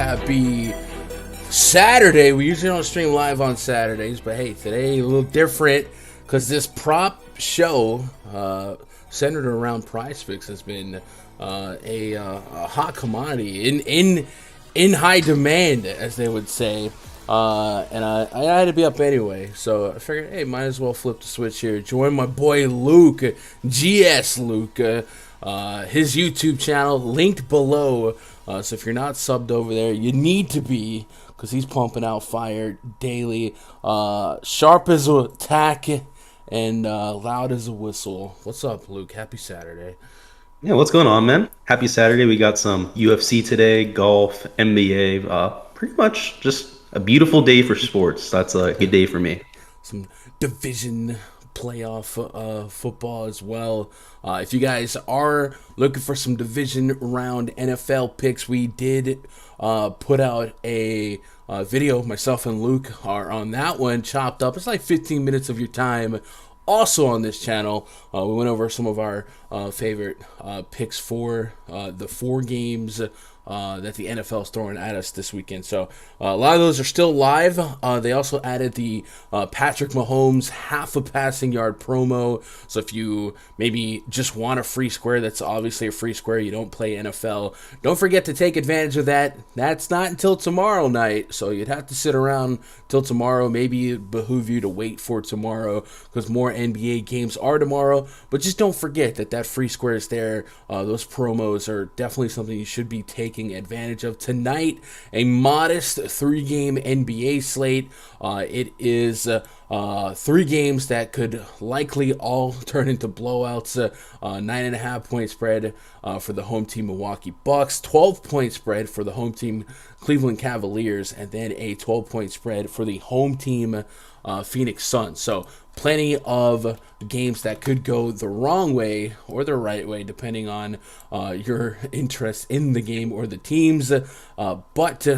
Happy Saturday. We usually don't stream live on Saturdays, but hey, today a little different because this prop show centered around PrizePicks has been a hot commodity in high demand, as they would say. And I had to be up anyway, so I figured, hey, might as well flip the switch here. Join my boy Luke, GS Luke, his YouTube channel linked below. So if you're not subbed over there, you need to be, because he's pumping out fire daily. Sharp as a tack and loud as a whistle. What's up, Luke? Happy Saturday. Yeah, what's going on, man? Happy Saturday. We got some UFC today, golf, NBA, pretty much just a beautiful day for sports. That's a good day for me. Some division playoff football as well. If you guys are looking for some division round NFL picks, we did put out a video. Myself and Luke are on that one, chopped up. It's like 15 minutes of your time. Also on this channel, we went over some of our favorite picks for the 4 games that the NFL is throwing at us this weekend. So a lot of those are still live. They also added the Patrick Mahomes half a passing yard promo. So if you maybe just want a free square, that's obviously a free square. You don't play NFL. Don't forget to take advantage of that. That's not until tomorrow night. So you'd have to sit around till tomorrow. Maybe it behoove you to wait for tomorrow because more NBA games are tomorrow. But just don't forget that free square is there. Those promos are definitely something you should be taking advantage of. Tonight, a modest 3-game NBA slate. It is 3 games that could likely all turn into blowouts. 9.5 point spread for the home team Milwaukee Bucks, 12-point spread for the home team Cleveland Cavaliers, and then a 12-point spread for the home team Phoenix Suns. So plenty of games that could go the wrong way or the right way, depending on your interest in the game or the teams. But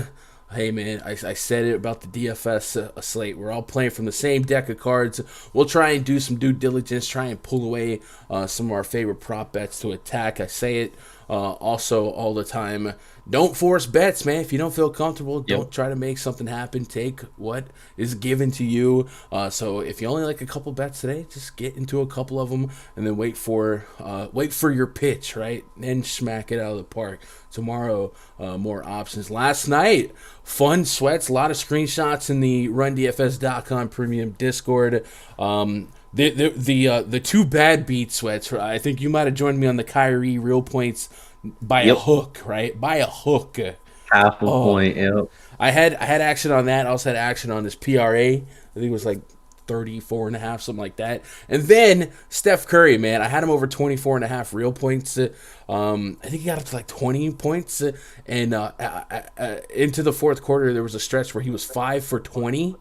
hey, man, I said it about the DFS slate. We're all playing from the same deck of cards. We'll try and do some due diligence, try and pull away some of our favorite prop bets to attack. I say it also all the time. Don't force bets, man. If you don't feel comfortable, don't try to make something happen. Take what is given to you. So if you only like a couple bets today, just get into a couple of them and then wait for your pitch, right? And smack it out of the park. Tomorrow, more options. Last night, fun sweats, a lot of screenshots in the RunDFS.com premium Discord. The 2 bad beat sweats. I think you might have joined me on the Kyrie real points by a hook, right? By a hook. Half a point, yep. I had action on that. I also had action on this PRA. I think it was like 34.5, something like that. And then Steph Curry, man, I had him over 24.5 real points. I think he got up to like 20 points. And into the fourth quarter, there was a stretch where he was 5 for 20.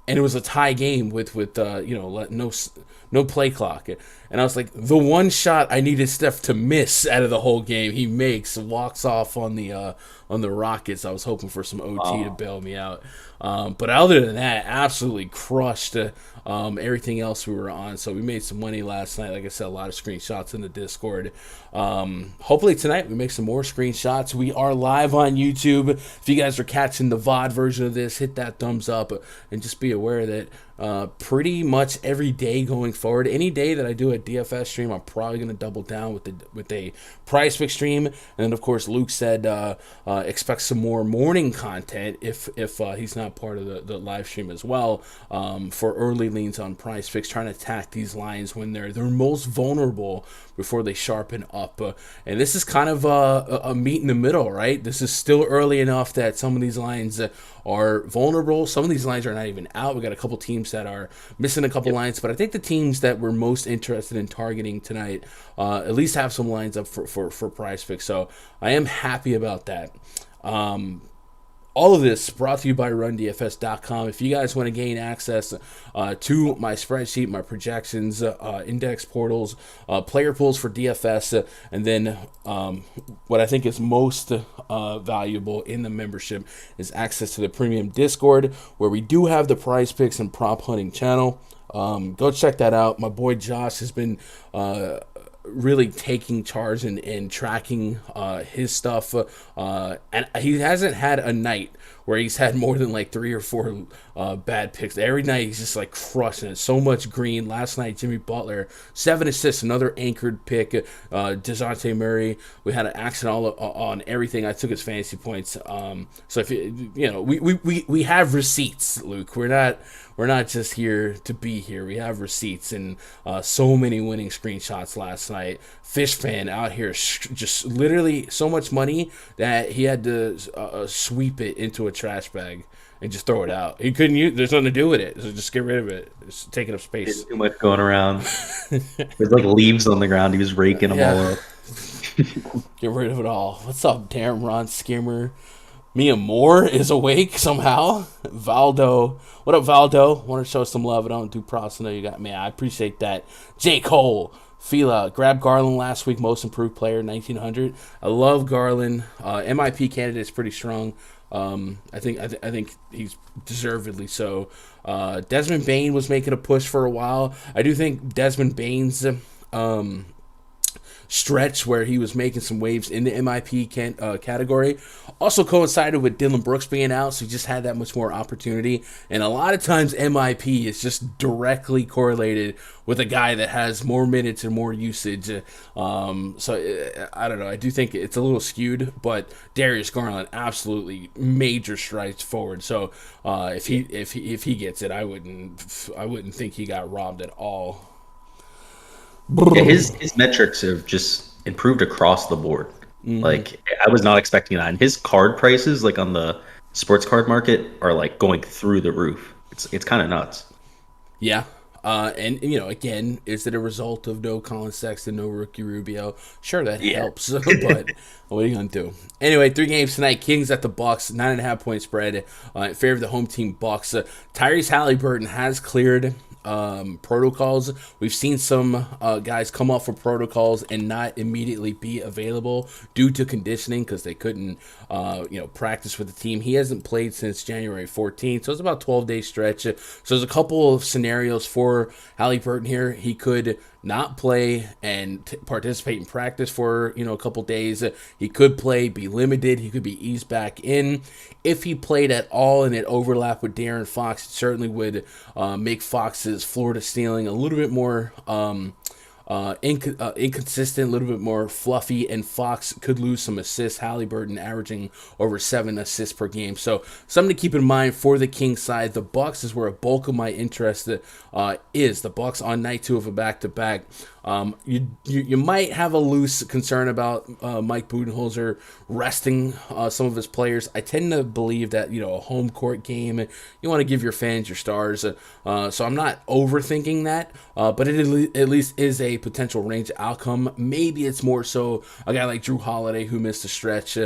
And it was a tie game with no play clock. And I was like, the one shot I needed Steph to miss out of the whole game, he walks off on the Rockets. I was hoping for some OT to bail me out. But other than that, absolutely crushed everything else we were on. So we made some money last night. Like I said, a lot of screenshots in the Discord. Hopefully tonight we make some more screenshots. We are live on YouTube. If you guys are catching the VOD version of this, hit that thumbs up and just be aware that pretty much every day going forward, any day that I do a DFS stream, I'm probably going to double down with a PrizePicks stream. And then of course Luke said expect some more morning content if he's not part of the live stream as well, for early leans on PrizePicks, trying to attack these lines when they're most vulnerable before they sharpen up. And this is kind of a meet in the middle, right? This is still early enough that some of these lines are vulnerable. Some of these lines are not even out. We got a couple teams that are missing a couple lines, but I think the teams that we're most interested in targeting tonight at least have some lines up for PrizePicks. So I am happy about that. All of this brought to you by RunDFS.com. If you guys want to gain access to my spreadsheet, my projections, index portals, player pools for DFS, and then what I think is most valuable in the membership is access to the premium Discord, where we do have the PrizePicks and prop hunting channel. Go check that out. My boy Josh has been really taking charge and tracking his stuff. And he hasn't had a night where he's had more than like 3 or 4 bad picks. Every night he's just like crushing it. So much green. Last night, Jimmy Butler, 7 assists, another anchored pick. DeJounte Murray, we had an accident all on everything. I took his fantasy points. So if we have receipts, Luke. We're not just here to be here. We have receipts and so many winning screenshots last night. Fish fan out here just literally so much money that he had to sweep it into a trash bag and just throw it out. He couldn't use. There's nothing to do with it, so just get rid of it. It's taking up space. There's too much going around. There's like leaves on the ground. He was raking them all up. Get rid of it all. What's up, Darren Ron Skimmer? Mia Moore is awake somehow. Valdo. What up, Valdo? Want to show some love. I don't do props. I know you got me. I appreciate that. J. Cole. Fila. Grabbed Garland last week. Most improved player, 1900. I love Garland. MIP candidate is pretty strong. I think he's deservedly so. Desmond Bane was making a push for a while. I do think Desmond Bane's stretch where he was making some waves in the MIP category also coincided with Dylan Brooks being out, so he just had that much more opportunity. And a lot of times MIP is just directly correlated with a guy that has more minutes and more usage. So I don't know. I do think it's a little skewed, but Darius Garland absolutely major strides forward. So if he gets it, I wouldn't think he got robbed at all. Yeah, his metrics have just improved across the board. Mm-hmm. Like I was not expecting that. And his card prices, like on the sports card market, are like going through the roof. It's kind of nuts. Yeah. And again, is it a result of no Colin Sexton, no Ricky Rubio? Sure, that helps, but what are you gonna do? Anyway, 3 games tonight. Kings at the Bucks, 9.5 point spread in favor of the home team Bucks. Tyrese Halliburton has cleared protocols. We've seen some guys come off of protocols and not immediately be available due to conditioning because they couldn't practice with the team. He hasn't played since January 14th, so it's about a 12-day stretch. So there's a couple of scenarios for Halliburton here. He could not play and participate in practice for a couple days. He could play, be limited. He could be eased back in. If he played at all and it overlapped with De'Aaron Fox, it certainly would make Fox's Florida stealing a little bit more inconsistent, a little bit more fluffy, and Fox could lose some assists. Halliburton averaging over 7 assists per game. So something to keep in mind for the Kings side. The Bucks is where a bulk of my interest is. The Bucks on night 2 of a back-to-back. You might have a loose concern about Mike Budenholzer resting some of his players. I tend to believe that a home court game, you want to give your fans your stars. So I'm not overthinking that, but it at least is a potential range outcome. Maybe it's more so a guy like Drew Holiday who missed a stretch,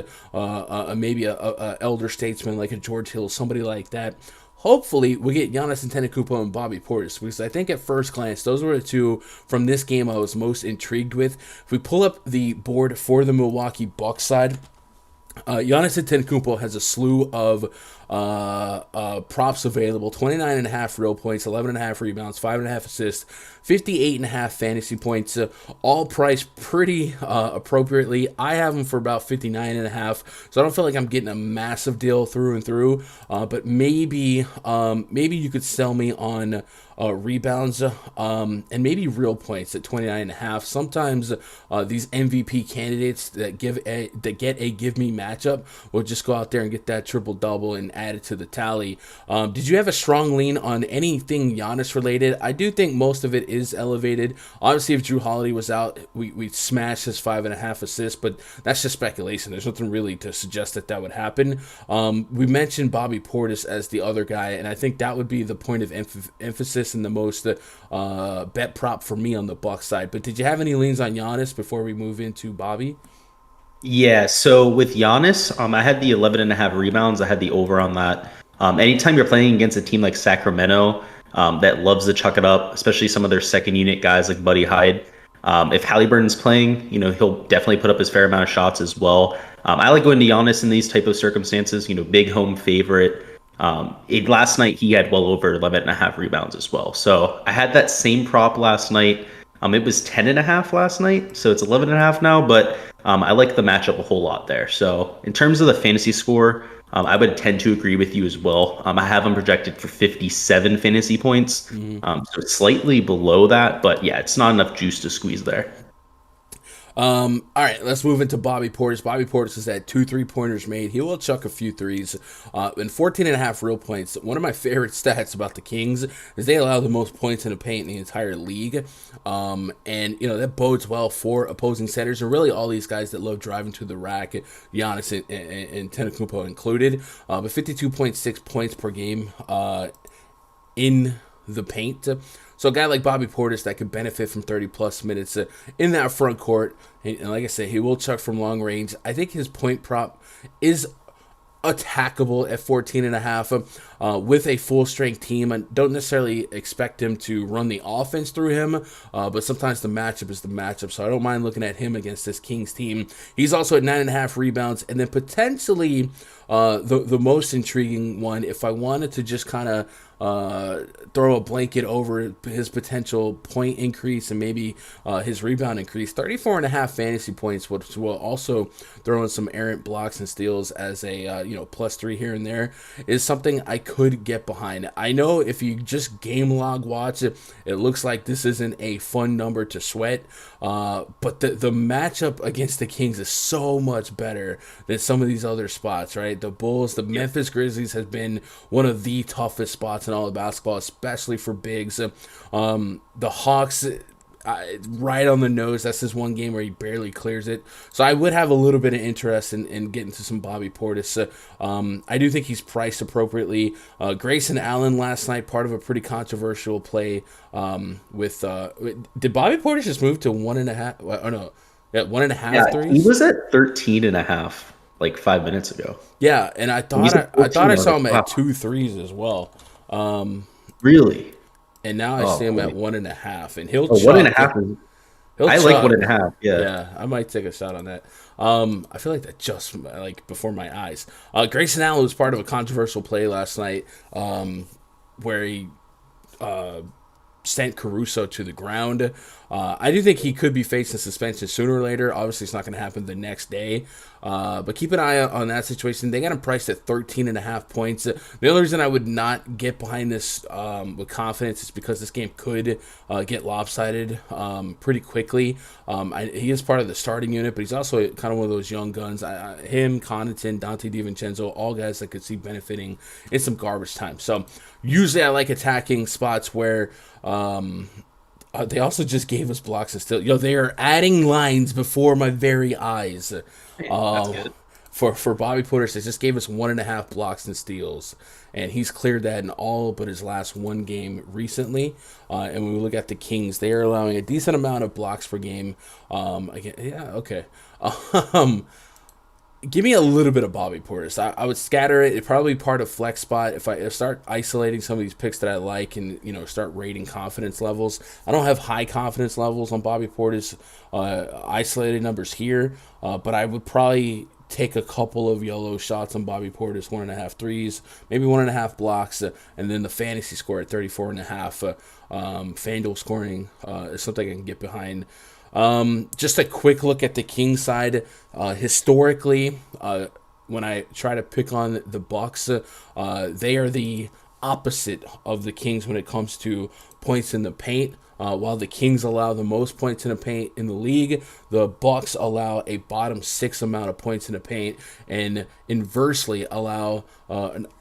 maybe a elder statesman like a George Hill, somebody like that. Hopefully, we get Giannis Antetokounmpo and Bobby Portis, because I think at first glance, those were the two from this game I was most intrigued with. If we pull up the board for the Milwaukee Bucks side, Giannis Antetokounmpo has a slew of props available. 29.5 real points, 11.5 rebounds, 5.5 assists, 58.5 fantasy points, all priced pretty appropriately. I have him for about 59.5, so I don't feel like I'm getting a massive deal through and through. But maybe you could sell me on rebounds and maybe real points at 29.5. Sometimes these MVP candidates that get a give me matchup will just go out there and get that triple double and add it to the tally. Did you have a strong lean on anything Giannis related? I do think most of it is elevated. Obviously, if Drew Holiday was out, we'd smash his 5.5 assists, but that's just speculation. There's nothing really to suggest that would happen. We mentioned Bobby Portis as the other guy, and I think that would be the point of emphasis and the most bet prop for me on the Bucks side. But did you have any leans on Giannis before we move into Bobby? Yeah, so with Giannis, I had the 11.5 rebounds. I had the over on that. Anytime you're playing against a team like Sacramento that loves to chuck it up, especially some of their second unit guys like Buddy Hyde, if Halliburton's playing, he'll definitely put up his fair amount of shots as well. I like going to Giannis in these type of circumstances, big home favorite. Last night he had well over 11.5 rebounds as well. So I had that same prop last night. It was 10.5 last night, so it's 11.5 now. But I like the matchup a whole lot there. So in terms of the fantasy score, I would tend to agree with you as well. I have him projected for 57 fantasy points, so it's slightly below that. But yeah, it's not enough juice to squeeze there. All right, let's move into Bobby Portis. Bobby Portis has had 2 3-pointers made. He will chuck a few threes. And 14.5 real points. One of my favorite stats about the Kings is they allow the most points in the paint in the entire league. And, that bodes well for opposing centers and really all these guys that love driving to the rack, Giannis and Antetokounmpo included. But 52.6 points per game in the paint. So a guy like Bobby Portis that could benefit from 30-plus minutes in that front court. And like I said, he will chuck from long range. I think his point prop is attackable at 14.5 with a full-strength team. I don't necessarily expect him to run the offense through him, but sometimes the matchup is the matchup, so I don't mind looking at him against this Kings team. He's also at 9.5 rebounds, and then potentially the most intriguing one, if I wanted to just kind of throw a blanket over his potential point increase and maybe his rebound increase, 34.5 fantasy points, which will also throw in some errant blocks and steals as a +3 here and there, is something I could get behind. I know if you just game log watch it, it looks like this isn't a fun number to sweat, but the matchup against the Kings is so much better than some of these other spots, right? The Bulls, the Memphis Grizzlies has been one of the toughest spots in all of basketball, especially for bigs. The Hawks, right on the nose. That's his one game where he barely clears it. So I would have a little bit of interest in getting to some Bobby Portis. I do think he's priced appropriately. Grayson Allen last night, part of a pretty controversial play with did Bobby Portis just move to 1.5? Oh no, yeah, 1.5 threes? He was at 13.5 like 5 minutes ago. Yeah, and I thought I saw him at 2 threes as well. Really? And now I see him at 1.5, and he'll chuck. 1.5 is. I Chuck. like 1.5. Yeah. Yeah, I might take a shot on that. I feel like that just like before my eyes. Grayson Allen was part of a controversial play last night, where he sent Caruso to the ground. I do think he could be facing suspension sooner or later. Obviously, it's not going to happen the next day. But keep an eye out on that situation. They got him priced at 13.5 points. The only reason I would not get behind this with confidence is because this game could get lopsided pretty quickly. He is part of the starting unit, but he's also kind of one of those young guns. Him, Connaughton, Dante DiVincenzo, all guys that could see benefiting in some garbage time. So usually I like attacking spots where they also just gave us blocks and steals. They are adding lines before my very eyes. That's good. For Bobby Portis, they just gave us 1.5 blocks and steals, and he's cleared that in all but his last one game recently. And when we look at the Kings, they are allowing a decent amount of blocks per game. Again, yeah, okay. Give me a little bit of Bobby Portis. I would scatter it. It'd probably be part of flex spot if I start isolating some of these picks that I like and start rating confidence levels. I don't have high confidence levels on Bobby Portis isolated numbers here, but I would probably take a couple of yellow shots on Bobby Portis, 1.5 threes, maybe 1.5 blocks, and then the fantasy score at 34.5. FanDuel scoring is something I can get behind. Just a quick look at the Kings side. Historically, when I try to pick on the Bucks, they are the opposite of the Kings when it comes to points in the paint. While the Kings allow the most points in the paint in the league, the Bucks allow a bottom 6 amount of points in the paint, and inversely allow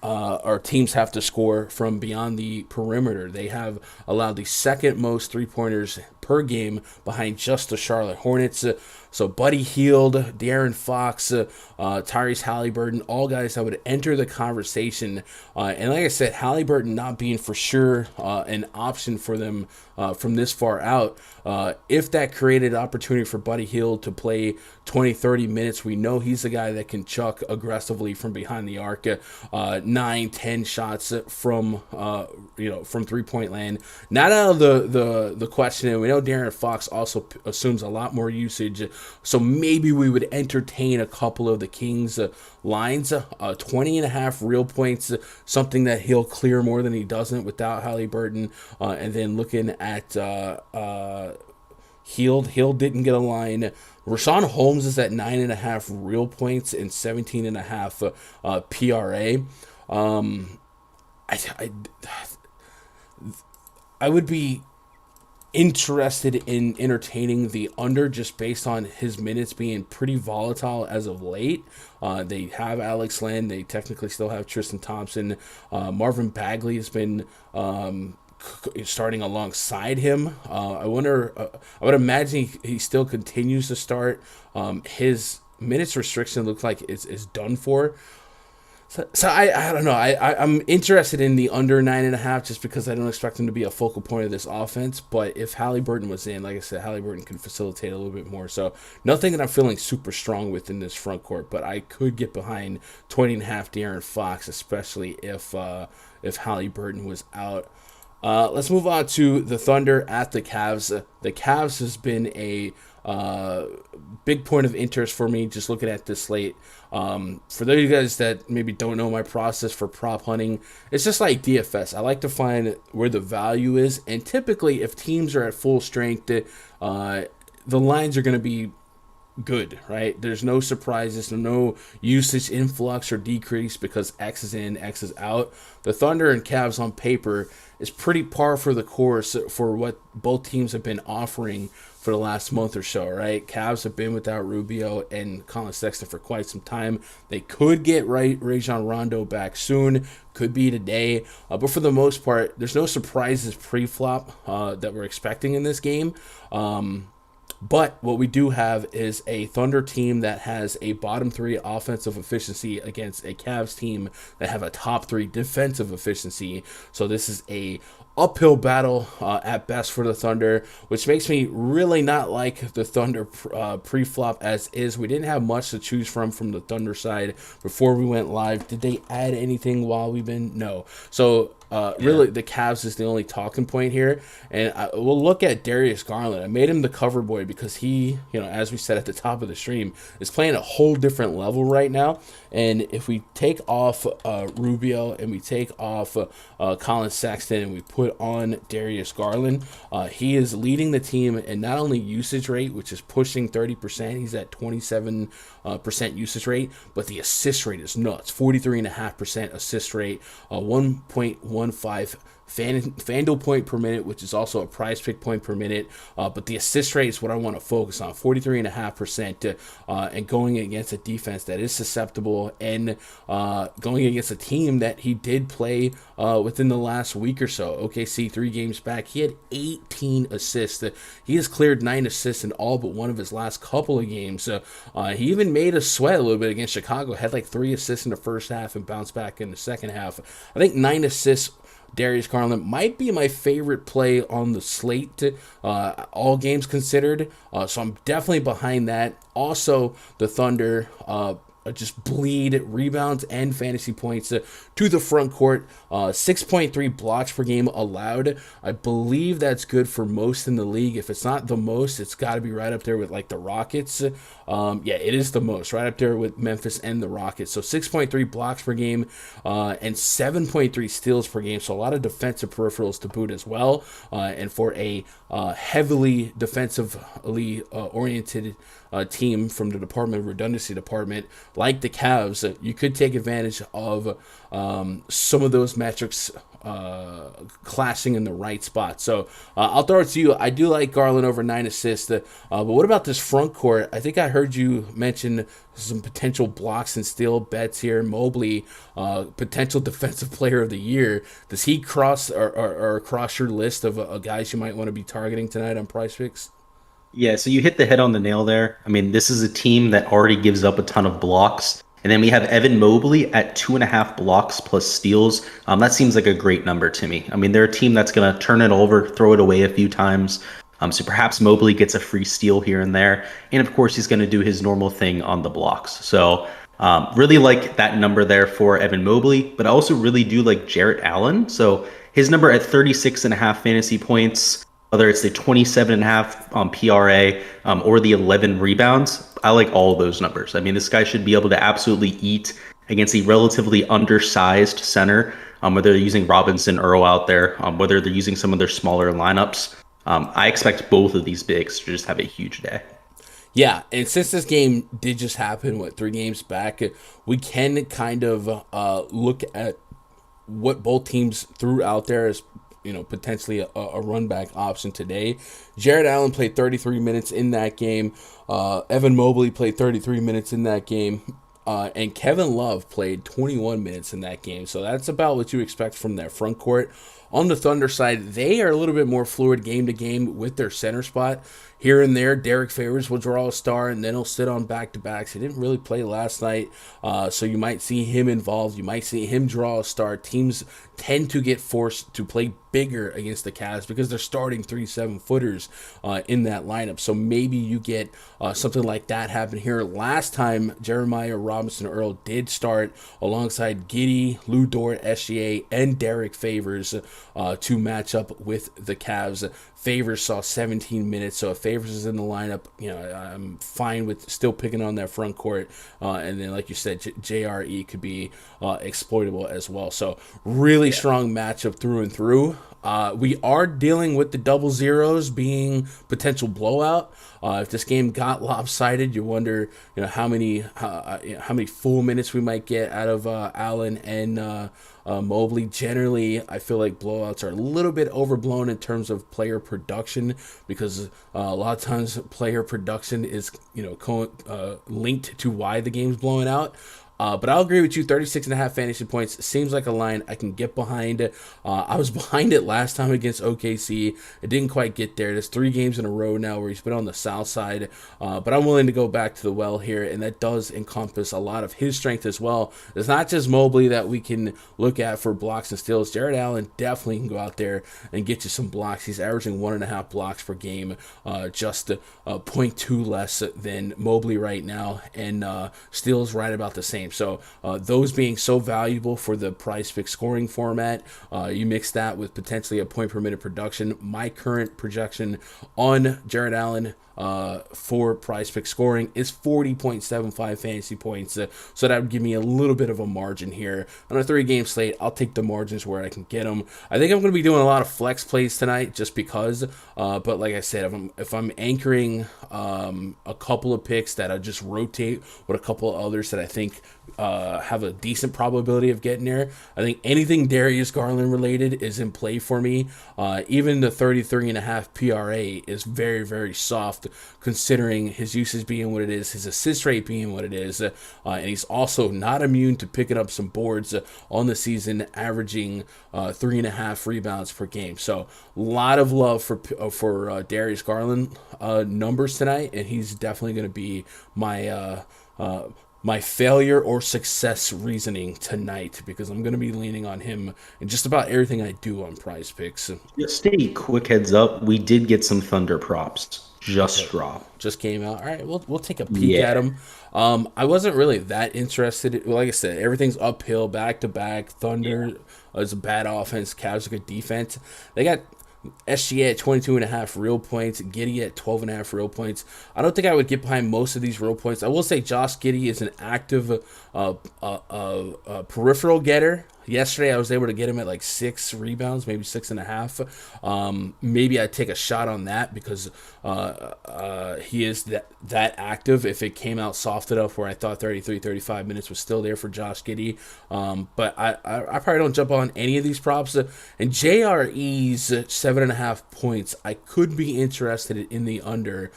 our teams have to score from beyond the perimeter. They have allowed the second most 3-pointers per game behind just the Charlotte Hornets. So Buddy Hield, De'Aaron Fox, Tyrese Halliburton, all guys that would enter the conversation. And like I said, Halliburton not being for sure an option for them from this far out. If that created opportunity for Buddy Hield to play 20, 30 minutes, we know he's the guy that can chuck aggressively from behind the arc, 9, 10 shots from 3-point land. Not out of the question, and we know De'Aaron Fox also assumes a lot more usage, so maybe we would entertain a couple of the Kings lines. 20.5 real points, something that he'll clear more than he doesn't without Halliburton, and then looking at Hill didn't get a line. Rashawn Holmes is at 9.5 real points and 17.5 PRA. I, I, I would be interested in entertaining the under just based on his minutes being pretty volatile as of late. They have Alex Len. They technically still have Tristan Thompson. Marvin Bagley has been starting alongside him. I wonder. I would imagine he still continues to start. His minutes restriction looks like is done for. So I don't know. I'm interested in the under 9.5 just because I don't expect him to be a focal point of this offense. But if Halliburton was in, like I said, Halliburton can facilitate a little bit more. So nothing that I'm feeling super strong with in this front court. But I could get behind 20.5 De'Aaron Fox, especially if Halliburton was out. Let's move on to the Thunder at the Cavs. The Cavs has been a big point of interest for me just looking at this slate. For those of you guys that maybe don't know my process for prop hunting, it's just like DFS. I like to find where the value is, and typically if teams are at full strength, the lines are going to be good, right? There's no surprises, no usage influx or decrease because X is in, X is out. The Thunder and Cavs on paper is pretty par for the course for what both teams have been offering for the last month or so, right? Cavs have been without Rubio and Colin Sexton for quite some time. They could get Rajon Rondo back soon, could be today, but for the most part, there's no surprises pre-flop that we're expecting in this game. But what we do have is a Thunder team that has a bottom 3 offensive efficiency against a Cavs team that have a top 3 defensive efficiency. So this is a uphill battle at best for the Thunder, which makes me really not like the Thunder pre-flop as is. We didn't have much to choose from the Thunder side before we went live. Did they add anything while we've been? No. So really, the Cavs is the only talking point here. And we'll look at Darius Garland. I made him the cover boy because he, as we said at the top of the stream, is playing a whole different level right now. And if we take off Rubio and we take off Colin Sexton and we put on Darius Garland, he is leading the team in not only usage rate, which is pushing 30%. He's at 27% usage rate, but the assist rate is nuts. 43.5% assist rate, 1.15 FanDuel point per minute, which is also a prize pick point per minute. But the assist rate is what I want to focus on, 43.5%, and going against a defense that is susceptible and going against a team that he did play within the last week or so. OKC 3 games back, he had 18 assists. He has cleared 9 assists in all but one of his last couple of games. He even made us sweat a little bit against Chicago, had like 3 assists in the first half and bounced back in the second half. I think 9 assists. Darius Garland might be my favorite play on the slate, all games considered. So I'm definitely behind that. Also, the Thunder just bleed rebounds and fantasy points to the front court. 6.3 blocks per game allowed. I believe that's good for most in the league. If it's not the most, it's got to be right up there with like the Rockets. It is the most, right up there with Memphis and the Rockets. So 6.3 blocks per game and 7.3 steals per game. So a lot of defensive peripherals to boot as well. And for a heavily defensively oriented team from the Department of Redundancy department like the Cavs, you could take advantage of some of those metrics clashing in the right spot. So I'll throw it to you. I do like Garland over 9 assists. But what about this front court? I think I heard you mention some potential blocks and steal bets here. Mobley, potential defensive player of the year. Does he cross or cross your list of guys you might want to be targeting tonight on PrizePicks? Yeah, so you hit the head on the nail there. I mean, this is a team that already gives up a ton of blocks. And then we have Evan Mobley at 2.5 blocks plus steals. That seems like a great number to me. I mean, they're a team that's going to turn it over, throw it away a few times. So perhaps Mobley gets a free steal here and there. And of course, he's going to do his normal thing on the blocks. So really like that number there for Evan Mobley. But I also really do like Jarrett Allen. So his number at 36.5 fantasy points, whether it's the 27.5 PRA or the 11 rebounds, I like all of those numbers. I mean, this guy should be able to absolutely eat against a relatively undersized center, whether they're using Robinson Earl out there, whether they're using some of their smaller lineups. I expect both of these bigs to just have a huge day. Yeah, and since this game did just happen, 3 games back, we can kind of look at what both teams threw out there as potentially a run back option today. Jared Allen played 33 minutes in that game. Evan Mobley played 33 minutes in that game. And Kevin Love played 21 minutes in that game. So that's about what you expect from their front court. On the Thunder side, they are a little bit more fluid game to game with their center spot. Here and there, Derek Favors will draw a star, and then he'll sit on back-to-backs. He didn't really play last night, so you might see him involved. You might see him draw a star. Teams tend to get forced to play bigger against the Cavs because they're starting 3 7-footers in that lineup. So maybe you get something like that happen here. Last time, Jeremiah Robinson Earl did start alongside Giddey, Lou Dort, SGA, and Derek Favors to match up with the Cavs. Favors saw 17 minutes, so if Favors is in the lineup, I'm fine with still picking on that front court. And then, like you said, JRE could be exploitable as well. So really strong matchup through and through. We are dealing with the double zeros being potential blowout. If this game got lopsided, you wonder, how many full minutes we might get out of Allen and Mobley. Generally, I feel like blowouts are a little bit overblown in terms of player production because a lot of times player production is linked to why the game's blowing out. But I'll agree with you, 36.5 fantasy points seems like a line I can get behind. I was behind it last time against OKC. It didn't quite get there. There's 3 games in a row now where he's been on the south side. But I'm willing to go back to the well here, and that does encompass a lot of his strength as well. It's not just Mobley that we can look at for blocks and steals. Jared Allen definitely can go out there and get you some blocks. He's averaging 1.5 blocks per game, just 0.2 less than Mobley right now, and steals right about the same. So those being so valuable for the PrizePicks scoring format, you mix that with potentially a point per minute production. My current projection on Jared Allen for PrizePicks scoring is 40.75 fantasy points. So that would give me a little bit of a margin here. On a 3-game slate, I'll take the margins where I can get them. I think I'm going to be doing a lot of flex plays tonight just because. But like I said, if I'm anchoring a couple of picks that I just rotate with a couple of others that I think have a decent probability of getting there, I think anything Darius Garland related is in play for me. Even the 33.5 PRA is very, very soft considering his usage being what it is, his assist rate being what it is, and he's also not immune to picking up some boards on the season, averaging 3.5 rebounds per game. So a lot of love for Darius Garland numbers tonight, and he's definitely going to be my failure or success reasoning tonight because I'm going to be leaning on him in just about everything I do on PrizePicks. Just a quick heads up, we did get some Thunder props. Just came out. All right, we'll take a peek at them. I wasn't really that interested. Like I said, everything's uphill, back to back. Thunder is a bad offense. Cavs a good defense. They got SGA at 22.5 real points, Giddey at 12.5 real points. I don't think I would get behind most of these real points. I will say Josh Giddey is an active peripheral getter. Yesterday, I was able to get him at like 6 rebounds, maybe 6.5. Maybe I'd take a shot on that because he is that active. If it came out soft enough where I thought 33, 35 minutes was still there for Josh Giddey. But I probably don't jump on any of these props. And JRE's 7.5 points, I could be interested in the under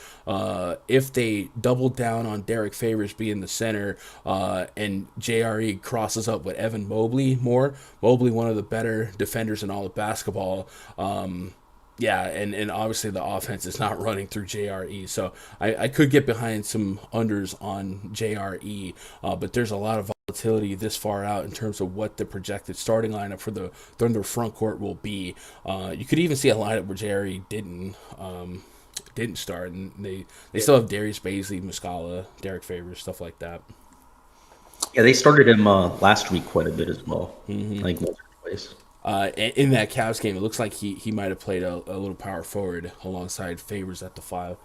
if they double down on Derek Favors being the center and JRE crosses up with Evan Mobley more. Mobley, one of the better defenders in all of basketball. And obviously the offense is not running through JRE. So I could get behind some unders on JRE, but there's a lot of volatility this far out in terms of what the projected starting lineup for the Thunder front court will be. You could even see a lineup where JRE didn't start, and they still have Darius Baisley, Muscala, Derek Favors, stuff like that. Yeah, they started him last week quite a bit as well. Like once or twice. In that Cavs game, it looks like he might have played a little power forward alongside Favors at the 5.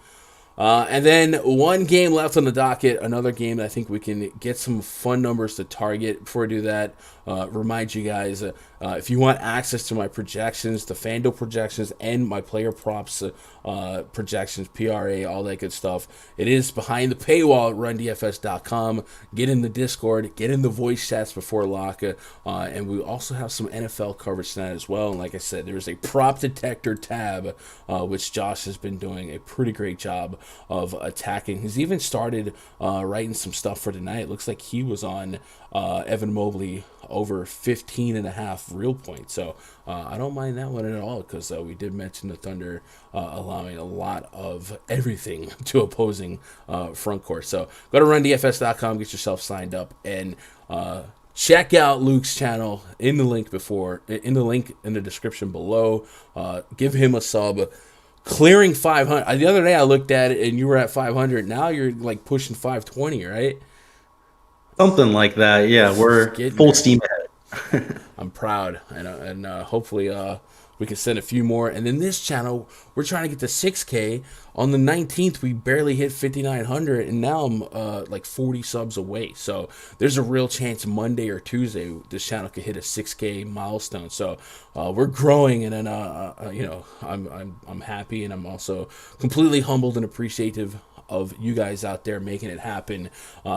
And then one game left on the docket, another game that I think we can get some fun numbers to target. Before I do that, remind you guys, if you want access to my projections, the FanDuel projections, and my player props projections, PRA, all that good stuff, it is behind the paywall at rundfs.com. Get in the Discord, get in the voice chats before lock, and we also have some NFL coverage tonight as well. And like I said, there's a prop detector tab, which Josh has been doing a pretty great job of attacking. He's even started writing some stuff for tonight. It looks like he was on Evan Mobley over 15.5 real points. So I don't mind that one at all, because we did mention the Thunder allowing a lot of everything to opposing front court. So go to rundfs.com, get yourself signed up, and check out Luke's channel in the link in the description below. Give him a sub. Clearing 500. The other day I looked at it and you were at 500. Now you're like pushing 520, right? Something like that. Yeah, we're full steam ahead. I'm proud, and hopefully we can send a few more. And then this channel, we're trying to get to 6K. On the 19th, we barely hit 5,900, and now I'm like 40 subs away. So there's a real chance Monday or Tuesday this channel could hit a 6K milestone. So we're growing, and then I'm happy, and I'm also completely humbled and appreciative of you guys out there making it happen.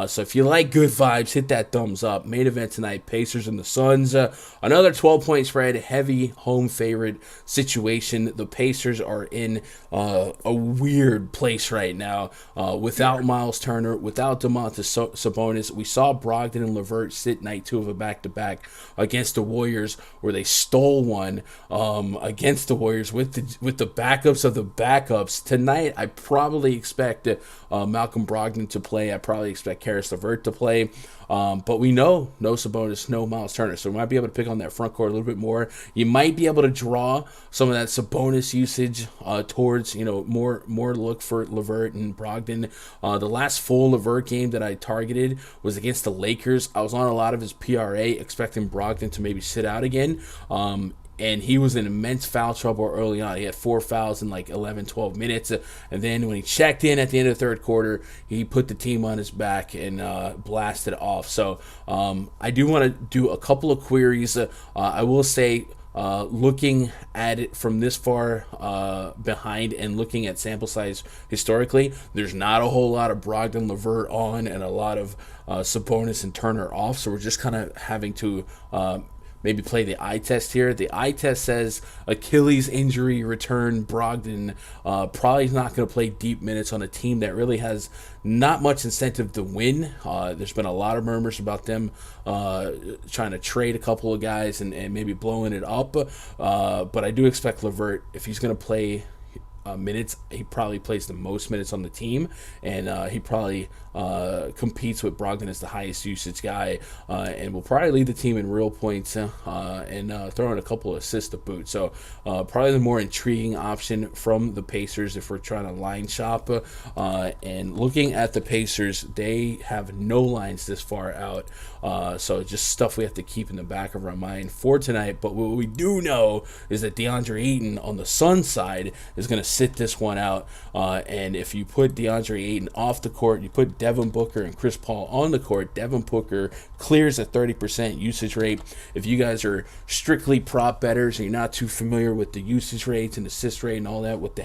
So if you like good vibes, hit that thumbs up. Main event tonight, Pacers and the Suns. Another 12-point spread, heavy home favorite situation. The Pacers are in a weird place right now. Without Miles Turner, without Domantas Sabonis. We saw Brogdon and LeVert sit night 2 of a back-to-back against the Warriors, where they stole one against the Warriors with the backups of the backups. Tonight, I probably expect Malcolm Brogdon to play. I probably expect Karis LeVert to play. But we know no Sabonis, no Miles Turner. So we might be able to pick on that front court a little bit more. You might be able to draw some of that Sabonis usage towards, more look for LeVert and Brogdon. The last full LeVert game that I targeted was against the Lakers. I was on a lot of his PRA, expecting Brogdon to maybe sit out again. And he was in immense foul trouble early on. He had 4 fouls in like 11, 12 minutes. And then when he checked in at the end of the third quarter, he put the team on his back and blasted off. So I do want to do a couple of queries. I will say, looking at it from this far behind and looking at sample size historically, there's not a whole lot of Brogdon, LeVert on, and a lot of Sabonis and Turner off. So we're just kind of having to maybe play the eye test here. The eye test says Achilles injury return. Brogdon probably not going to play deep minutes on a team that really has not much incentive to win. There's been a lot of murmurs about them trying to trade a couple of guys and maybe blowing it up. But I do expect LeVert, if he's going to play minutes, he probably plays the most minutes on the team, and he probably competes with Brogdon as the highest usage guy, and will probably lead the team in real points and throw in a couple of assists to boot. So probably the more intriguing option from the Pacers if we're trying to line shop. And looking at the Pacers, they have no lines this far out, so just stuff we have to keep in the back of our mind for tonight. But what we do know is that DeAndre Ayton on the Suns side is going to sit this one out, and if you put DeAndre Ayton off the court, you put Devin Booker and Chris Paul on the court, Devin Booker clears a 30% usage rate. If you guys are strictly prop bettors and you're not too familiar with the usage rates and assist rate and all that, what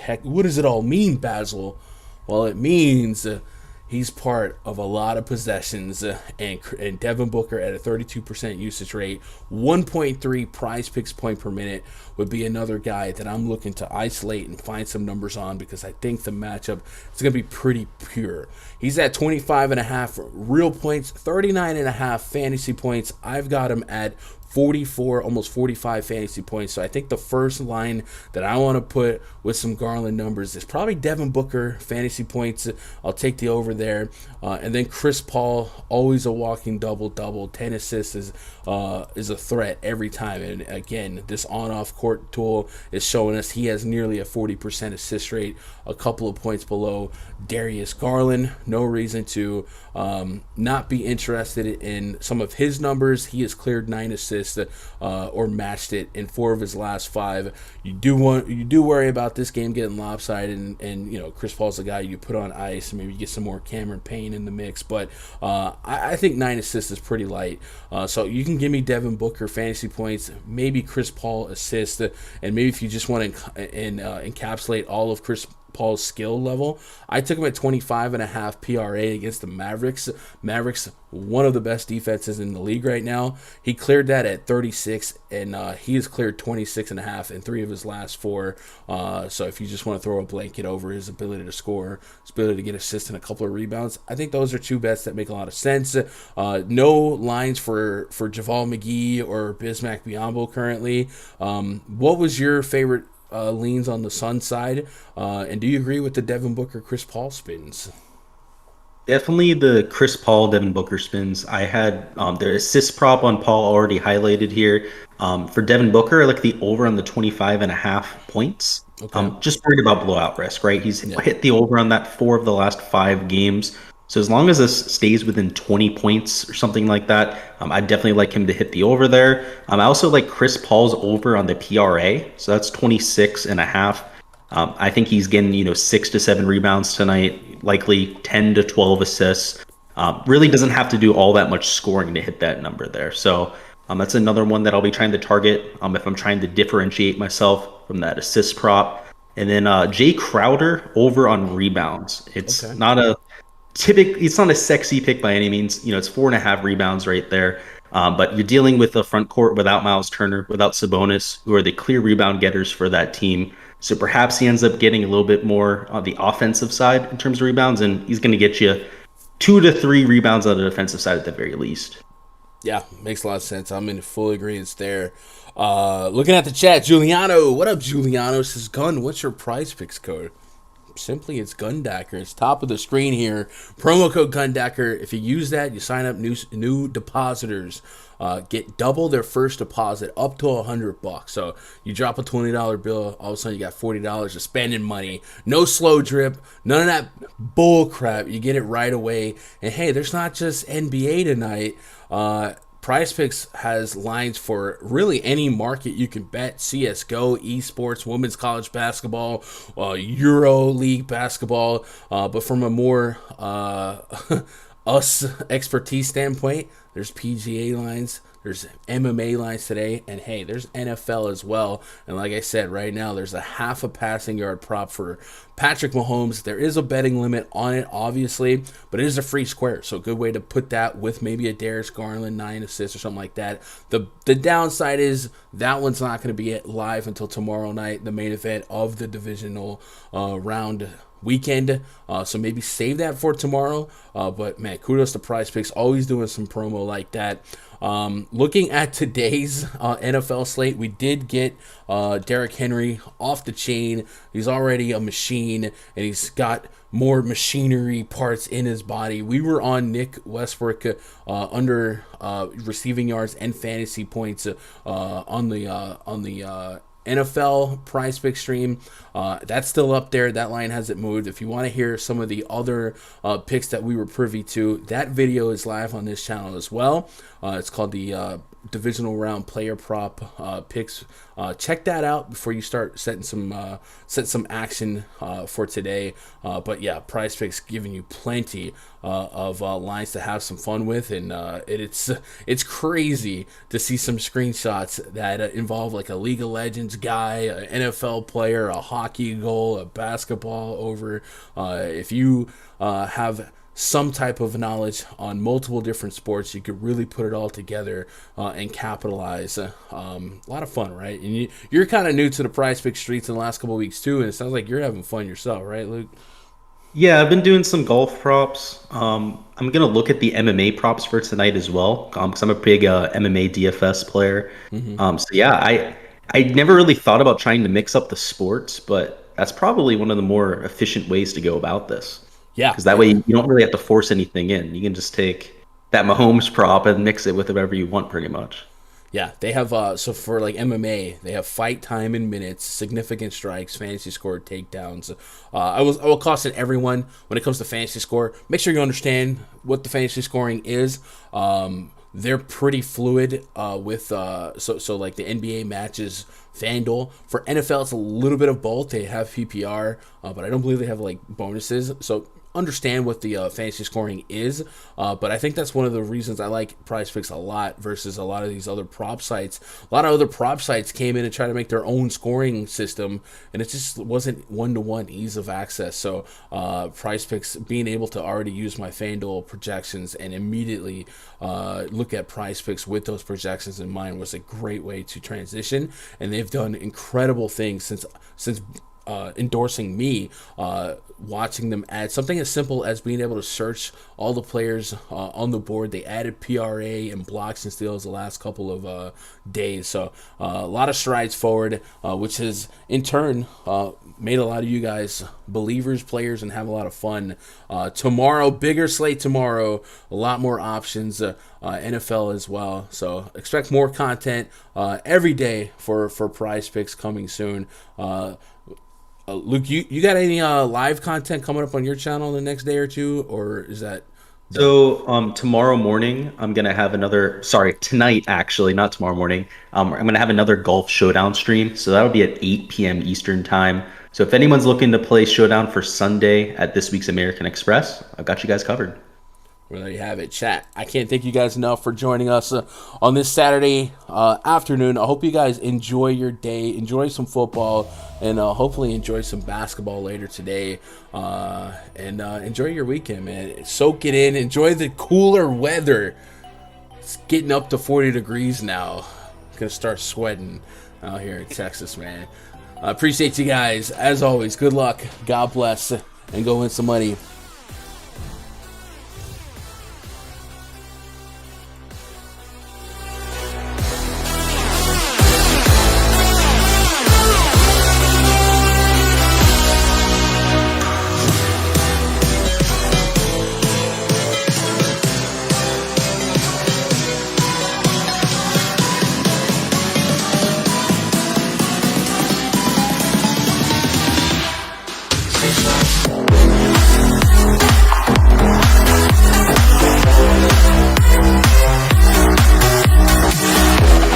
does it all mean, Basil? Well, it means he's part of a lot of possessions, and Devin Booker at a 32% usage rate, 1.3 prize picks point per minute would be another guy that I'm looking to isolate and find some numbers on, because I think the matchup is going to be pretty pure. He's at 25.5 real points, 39.5 fantasy points. I've got him at 44, almost 45 fantasy points. So I think the first line that I want to put with some Garland numbers is probably Devin Booker fantasy points. I'll take the over there. And then Chris Paul, always a walking double-double. 10 assists is a threat every time. And again, this on-off court tool is showing us he has nearly a 40% assist rate, a couple of points below Darius Garland. No reason to not be interested in some of his numbers. He has cleared 9 assists assists or matched it in 4 of his last 5. You do worry about this game getting lopsided, and you know Chris Paul's the guy you put on ice, and maybe you get some more Cameron Payne in the mix. But I think 9 assists is pretty light. So you can give me Devin Booker fantasy points, maybe Chris Paul assist, and maybe if you just want to encapsulate all of Chris Paul's skill level, I took him at 25.5 PRA against the Mavericks. Mavericks, one of the best defenses in the league right now. He cleared that at 36, and he has cleared 26.5 in 3 of his last 4. So if you just want to throw a blanket over his ability to score, his ability to get assists and a couple of rebounds, I think those are 2 bets that make a lot of sense. No lines for JaVale McGee or Bismack Biyombo currently. What was your favorite leans on the Sun side, and do you agree with the Devin Booker Chris Paul spins? Definitely the Chris Paul, Devin Booker spins. I had the assist prop on Paul already highlighted here. For Devin Booker, I like the over on the 25.5 points. Okay. Just worried about blowout risk, right? He's hit the over on that 4 of the last 5 games. So as long as this stays within 20 points or something like that, I'd definitely like him to hit the over there. I also like Chris Paul's over on the PRA. So that's 26.5. I think he's getting, 6 to 7 rebounds tonight, likely 10 to 12 assists. Really doesn't have to do all that much scoring to hit that number there. So that's another one that I'll be trying to target if I'm trying to differentiate myself from that assist prop. And then Jay Crowder over on rebounds. It's not a it's not a sexy pick by any means. It's 4.5 rebounds right there. But you're dealing with a front court without Miles Turner, without Sabonis, who are the clear rebound getters for that team. So perhaps he ends up getting a little bit more on the offensive side in terms of rebounds, and he's going to get you 2 to 3 rebounds on the defensive side at the very least. Yeah, makes a lot of sense. I'm in full agreement there. Looking at the chat, Giuliano. What up, Giuliano? Says, Gun, what's your PrizePicks code? Simply, it's Gundacker. It's top of the screen here. Promo code Gundacker. If you use that, you sign up new depositors. Get double their first deposit up to $100. So you drop a $20 bill, all of a sudden you got $40 of spending money. No slow drip, none of that bull crap. You get it right away. And hey, there's not just NBA tonight. PrizePicks has lines for really any market you can bet. CSGO, esports, women's college basketball, Euro League basketball. But from a more us expertise standpoint, there's PGA lines, there's MMA lines today, and hey, there's NFL as well. And like I said, right now there's a half a passing yard prop for Patrick Mahomes. There is a betting limit on it, obviously, but it is a free square, so a good way to put that with maybe a Darius Garland 9 assists or something like that. The downside is that one's not going to be live until tomorrow night, the main event of the divisional round weekend, so maybe save that for tomorrow. But man, kudos to PrizePicks, always doing some promo like that. Looking at today's NFL slate, we did get Derrick Henry off the chain. He's already a machine, and he's got more machinery parts in his body. We were on Nick Westbrook under receiving yards and fantasy points on the NFL PrizePicks stream. That's still up there. That line hasn't moved. If you want to hear some of the other picks that we were privy to, that video is live on this channel as well. It's called the divisional round player prop picks. Check that out before you start setting some action for today. But yeah, PrizePicks giving you plenty of lines to have some fun with, and it's crazy to see some screenshots that involve like a League of Legends guy, an NFL player, a hockey goal, a basketball over. If you have some type of knowledge on multiple different sports, you could really put it all together and capitalize. A lot of fun, right? And you're kind of new to the PrizePicks streets in the last couple of weeks too, and it sounds like you're having fun yourself, right, Luke? Yeah, I've been doing some golf props. I'm gonna look at the MMA props for tonight as well, because I'm a big MMA DFS player. So yeah, I never really thought about trying to mix up the sports, but that's probably one of the more efficient ways to go about this. Yeah, because that way you don't really have to force anything in. You can just take that Mahomes prop and mix it with whatever you want, pretty much. Yeah, they have so for like MMA, they have fight time in minutes, significant strikes, fantasy score, takedowns. I will caution everyone when it comes to fantasy score, make sure you understand what the fantasy scoring is. they're pretty fluid with so like the NBA matches FanDuel. For NFL, it's a little bit of both. They have PPR, but I don't believe they have like bonuses. So understand what the fantasy scoring is, but I think that's one of the reasons I like PrizePicks a lot versus a lot of these other prop sites. A lot of other prop sites came in and tried to make their own scoring system, and it just wasn't one-to-one ease of access. So PrizePicks, being able to already use my FanDuel projections and immediately look at PrizePicks with those projections in mind was a great way to transition, and they've done incredible things since endorsing me, watching them add something as simple as being able to search all the players on the board. They added PRA and blocks and steals the last couple of days. So a lot of strides forward, which has in turn made a lot of you guys believers, players, and have a lot of fun. Tomorrow, bigger slate tomorrow, a lot more options, NFL as well. So expect more content every day for PrizePicks coming soon. Luke, you got any live content coming up on your channel in the next day or two, or is that done? So tomorrow morning, I'm gonna have another. Sorry, tonight actually, not tomorrow morning. I'm gonna have another Golf Showdown stream. So that'll be at 8 p.m. Eastern time. So if anyone's looking to play Showdown for Sunday at this week's American Express, I've got you guys covered. Well, there you have it, chat. I can't thank you guys enough for joining us on this Saturday afternoon. I hope you guys enjoy your day, enjoy some football, and hopefully enjoy some basketball later today. And enjoy your weekend, man. Soak it in. Enjoy the cooler weather. It's getting up to 40 degrees now. Gonna start sweating out here in Texas, man. I appreciate you guys. As always, good luck. God bless. And go win some money.